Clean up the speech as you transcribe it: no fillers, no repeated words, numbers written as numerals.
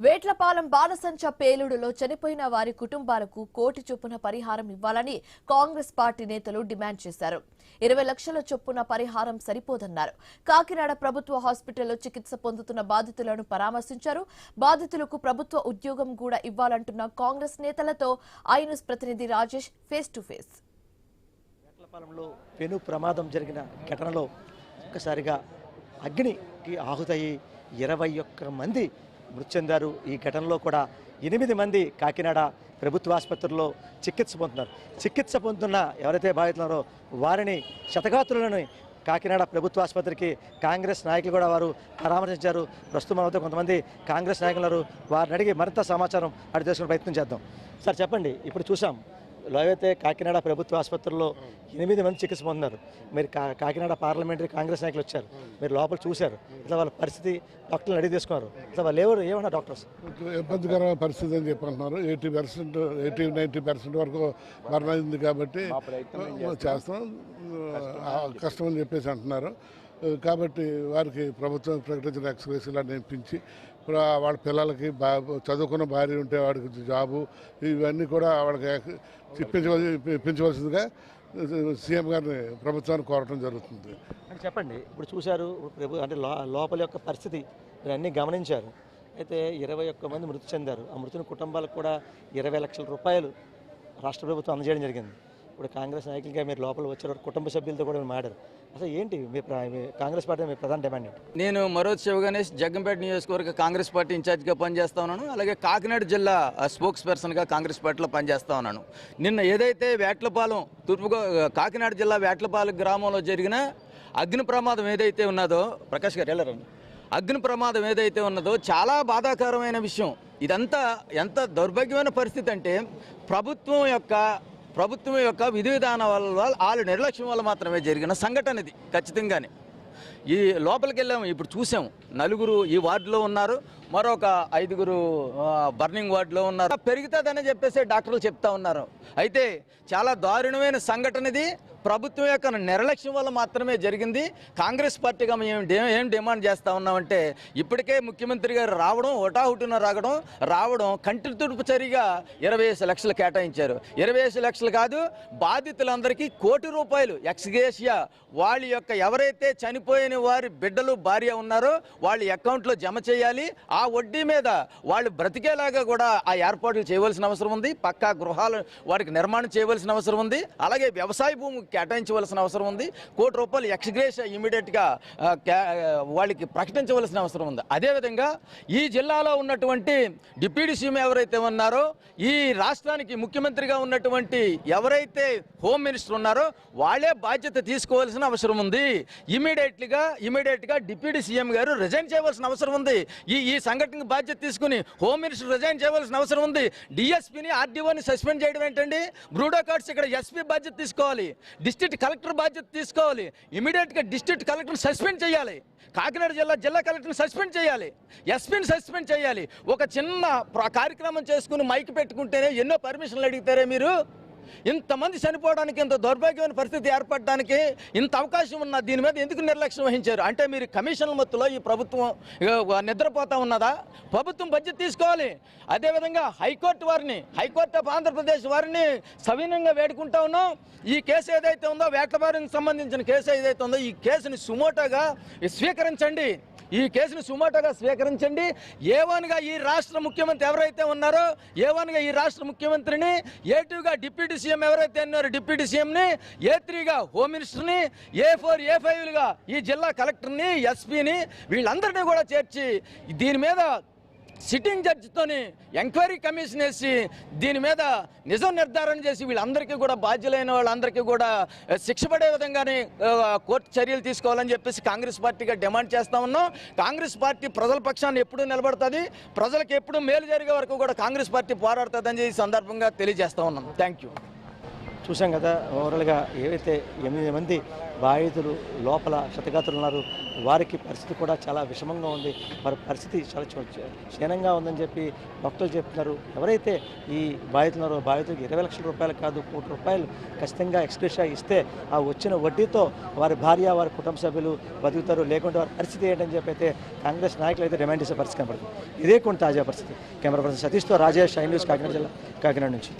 వేట్లపాలెం బాలసంచ పేలుడులో చనిపోయిన వారి కుటుంబాలకు కోటి చొప్పున పరిహారం ఇవ్వాలని కాంగ్రెస్ పార్టీ నేతలు డిమాండ్ చేశారు. 20 లక్షల చొప్పున పరిహారం సరిపోదన్నారు. కాకినాడ ప్రభుత్వ హాస్పిటల్లో చికిత్స పొందుతున్న బాధితులను పరామర్శించారు. బాధితులకు ప్రభుత్వ ఉద్యోగం కూడా ఇవ్వాలంటున్న కాంగ్రెస్ నేతలతో ఐన్యూస్ ప్రతినిధి రాజేష్ ఫేస్ టు ఫేస్. వేట్లపాలెంలో పెను ప్రమాదం జరిగిన ఘటనలో ఒక్కసారిగా అగ్నికి ఆహుతయ్యి 21 మంది మృతి చెందారు. ఈ ఘటనలో కూడా 8 మంది కాకినాడ ప్రభుత్వ ఆసుపత్రిలో చికిత్స పొందుతున్నారు. చికిత్స పొందుతున్న ఎవరైతే బాధితున్నారో వారిని శతఘాతులను కాకినాడ ప్రభుత్వ ఆసుపత్రికి కాంగ్రెస్ నాయకులు కూడా వారు పరామర్శించారు. ప్రస్తుతం మనతో కొంతమంది కాంగ్రెస్ నాయకులు వారిని అడిగి మరింత సమాచారం అడిగి తెలుసుకునే ప్రయత్నం చేద్దాం. సార్ చెప్పండి, ఇప్పుడు చూసాం అయితే కాకినాడ ప్రభుత్వ ఆసుపత్రిలో 8 మంది చికిత్స పొందుతున్నారు. మీరు కాకినాడ పార్లమెంటరీ కాంగ్రెస్ నాయకులు వచ్చారు, మీరు లోపల చూశారు. ఇట్లా వాళ్ళ పరిస్థితి డాక్టర్లు అడిగి తీసుకున్నారు. ఇట్లా వాళ్ళు ఏమన్నా డాక్టర్స్ ఇబ్బందికరమైన పరిస్థితి అని చెప్పంటున్నారు. 80-90% వరకు మరణింది కాబట్టి చేస్తాం కష్టం అని చెప్పేసి అంటున్నారు. కాబట్టి వారికి ప్రభుత్వం ప్రకటించిన ఎక్స్గ్రేస్ ఇలా నేర్పించి వాళ్ళ పిల్లలకి చదువుకున్న భార్య ఉంటే వాడికి జాబు ఇవన్నీ కూడా వాళ్ళకి ఇప్పించవలసిందిగా సీఎం గారిని ప్రభుత్వాన్ని కోరటం జరుగుతుంది అని చెప్పండి. ఇప్పుడు చూశారు అంటే లోపల యొక్క పరిస్థితి మీరు అన్నీ గమనించారు. అయితే 21 మంది మృతి చెందారు. ఆ మృతుని కుటుంబాలకు కూడా 20 లక్షల రూపాయలు రాష్ట్ర ప్రభుత్వం అందజేయడం జరిగింది. ఇప్పుడు కాంగ్రెస్ నాయకులుగా మీరు లోపల వచ్చారు, కుటుంబ సభ్యులతో కూడా మీరు మాట్లాడారు. అసలు ఏంటి మీ కాంగ్రెస్ పార్టీ మీ ప్రధాన డిమాండ్ ఏంటి? నేను మరోజ్ శివగణేష్ జగ్గంపేట నియోజకవర్గ కాంగ్రెస్ పార్టీ ఇన్ఛార్జిగా పనిచేస్తా ఉన్నాను. అలాగే కాకినాడ జిల్లా స్పోక్స్ పర్సన్గా కాంగ్రెస్ పార్టీలో పనిచేస్తా ఉన్నాను. నిన్న ఏదైతే వేట్లపాలెం కాకినాడ జిల్లా వేట్లపాలెం గ్రామంలో జరిగిన అగ్ని ప్రమాదం ఏదైతే ఉన్నదో, ప్రకాష్ గారు వెళ్ళరు, అగ్ని ప్రమాదం ఏదైతే ఉన్నదో చాలా బాధాకరమైన విషయం. ఇదంతా ఎంత దౌర్భాగ్యమైన పరిస్థితి అంటే ప్రభుత్వం యొక్క విధి విధానాల వల్ల వాళ్ళ నిర్లక్ష్యం వల్ల మాత్రమే జరిగిన సంఘటన ఇది. ఖచ్చితంగానే ఈ లోపలికి వెళ్ళాము, ఇప్పుడు చూసాము. 4 ఈ వార్డులో ఉన్నారు, మరొక 5 బర్నింగ్ వార్డులో ఉన్నారు. పెరుగుతుందని చెప్పేసి డాక్టర్లు చెప్తా ఉన్నారు. అయితే చాలా దారుణమైన సంఘటన ఇది. ప్రభుత్వం యొక్క నిర్లక్ష్యం వల్ల మాత్రమే జరిగింది. కాంగ్రెస్ పార్టీగా మేము ఏం డిమాండ్ చేస్తూ ఉన్నామంటే, ఇప్పటికే ముఖ్యమంత్రి గారు హుటాహుటిన రావడం కంటి తుడుపు చర్యగా 25 లక్షలు కేటాయించారు. 25 లక్షలు కాదు, బాధితులందరికీ ₹1 కోటి ఎక్స్గ్రేషియా వాళ్ళ యొక్క ఎవరైతే చనిపోయిన వారి బిడ్డలు భార్య ఉన్నారో వాళ్ళ అకౌంట్లో జమ చేయాలి. ఆ వడ్డీ మీద వాళ్ళు బ్రతికేలాగా కూడా ఆ ఏర్పాట్లు చేయవలసిన అవసరం ఉంది. పక్కా గృహాలు వారికి నిర్మాణం చేయవలసిన అవసరం ఉంది. అలాగే వ్యవసాయ భూమి కేటాయించవలసిన అవసరం ఉంది. ₹1 కోటి ఎక్స్గ్రేషియా ఇమీడియట్గా వాళ్ళకి ప్రకటించవలసిన అవసరం ఉంది. అదేవిధంగా ఈ జిల్లాలో ఉన్నటువంటి డిప్యూటీ సీఎం ఎవరైతే ఉన్నారో, ఈ రాష్ట్రానికి ముఖ్యమంత్రిగా ఉన్నటువంటి ఎవరైతే హోమ్ మినిస్టర్ ఉన్నారో వాళ్ళే బాధ్యత తీసుకోవాల్సిన అవసరం ఉంది. ఇమీడియట్గా డిప్యూటీ సీఎం గారు రిజైన్ చేయవలసిన అవసరం ఉంది. ఈ సంఘటనకు బాధ్యత తీసుకుని హోమ్ మినిస్టర్ రిజైన్ చేయవలసిన అవసరం ఉంది. డిఎస్పీని ఆర్డీఓని సస్పెండ్ చేయడం ఏంటండి? బ్రూడోకాట్స్ ఇక్కడ ఎస్పీ బాధ్యత తీసుకోవాలి, డిస్ట్రిక్ట్ కలెక్టర్ బాధ్యత తీసుకోవాలి. ఇమీడియట్గా డిస్ట్రిక్ట్ కలెక్టర్ని సస్పెండ్ చేయాలి, కాకినాడ జిల్లా కలెక్టర్ని సస్పెండ్ చేయాలి, ఎస్పీని సస్పెండ్ చేయాలి. ఒక చిన్న కార్యక్రమం చేసుకుని మైక్ పెట్టుకుంటేనే ఎన్నో పర్మిషన్లు అడిగితారే మీరు? ఇంతమంది చనిపోవడానికి, ఇంత దౌర్భాగ్యమైన పరిస్థితి ఏర్పడడానికి ఇంత అవకాశం ఉన్న దీని మీద ఎందుకు నిర్లక్ష్యం వహించారు? అంటే మీరు కమిషన్ల మత్తులో ఈ ప్రభుత్వం నిద్రపోతా ఉన్నదా? ప్రభుత్వం బాధ్యత తీసుకోవాలి. అదేవిధంగా హైకోర్టు ఆఫ్ ఆంధ్రప్రదేశ్ వారిని సవినయంగా వేడుకుంటా ఉన్నాం. ఈ కేసు ఏదైతే ఉందో, వేట్లపాలెంకి సంబంధించిన కేసు ఏదైతే ఉందో, ఈ కేసుని సుమోటోగా స్వీకరించండి. ఈ కేసును సుమోటోగా స్వీకరించండి. ఏవన్గా ఈ రాష్ట్ర ముఖ్యమంత్రి ఎవరైతే ఉన్నారో, ఏవన్గా ఈ రాష్ట్ర ముఖ్యమంత్రిని, A2గా డిప్యూటీ సీఎం ఎవరైతే ఉన్నారో డిప్యూటీ సీఎంని, A3గా హోమ్ మినిస్టర్ని, A4 A5లుగా ఈ జిల్లా కలెక్టర్ని, ఎస్పీని, వీళ్ళందరినీ కూడా చేర్చి దీని మీద సిట్టింగ్ జడ్జితోని ఎంక్వైరీ కమిషన్ వేసి దీని మీద నిజం నిర్ధారణ చేసి వీళ్ళందరికీ కూడా బాధ్యులైన వాళ్ళందరికీ కూడా శిక్ష పడే విధంగానే కోర్టు చర్యలు తీసుకోవాలని చెప్పేసి కాంగ్రెస్ పార్టీగా డిమాండ్ చేస్తూ ఉన్నాం. కాంగ్రెస్ పార్టీ ప్రజల పక్షాన్ని ఎప్పుడూ నిలబడుతుంది. ప్రజలకు ఎప్పుడు మేలు జరిగే వరకు కూడా కాంగ్రెస్ పార్టీ పోరాడుతుందని ఈ సందర్భంగా తెలియజేస్తూ ఉన్నాం. Thank you. చూసాం కదా ఓవరాల్గా ఏవైతే 8 మంది బాధితులు లోపల క్షతగాతులు ఉన్నారు వారికి పరిస్థితి కూడా చాలా విషమంగా ఉంది. వారి పరిస్థితి చాలా క్షీణంగా ఉందని చెప్పి డాక్టర్లు చెప్తున్నారు. ఎవరైతే ఈ బాధితులు ఉన్నారో బాధితులకు 20 లక్షల రూపాయలు కాదు, ₹1 కోటి ఖచ్చితంగా ఎక్స్గ్రేషియా ఇస్తే ఆ వచ్చిన వడ్డీతో వారి భార్య వారి కుటుంబ సభ్యులు బతుకుతారు. లేకుంటే వారి పరిస్థితి ఏంటని చెప్పి అయితే కాంగ్రెస్ నాయకులు అయితే డిమాండ్ చేసే పరిస్థితి కనపడుతుంది. ఇదే కొన్ని తాజా పరిస్థితి. కెమెరా పర్సన్ సతీష్తో రాజేష్, ఐ న్యూస్, కాకినాడ జిల్లా, కాకినాడ నుంచి.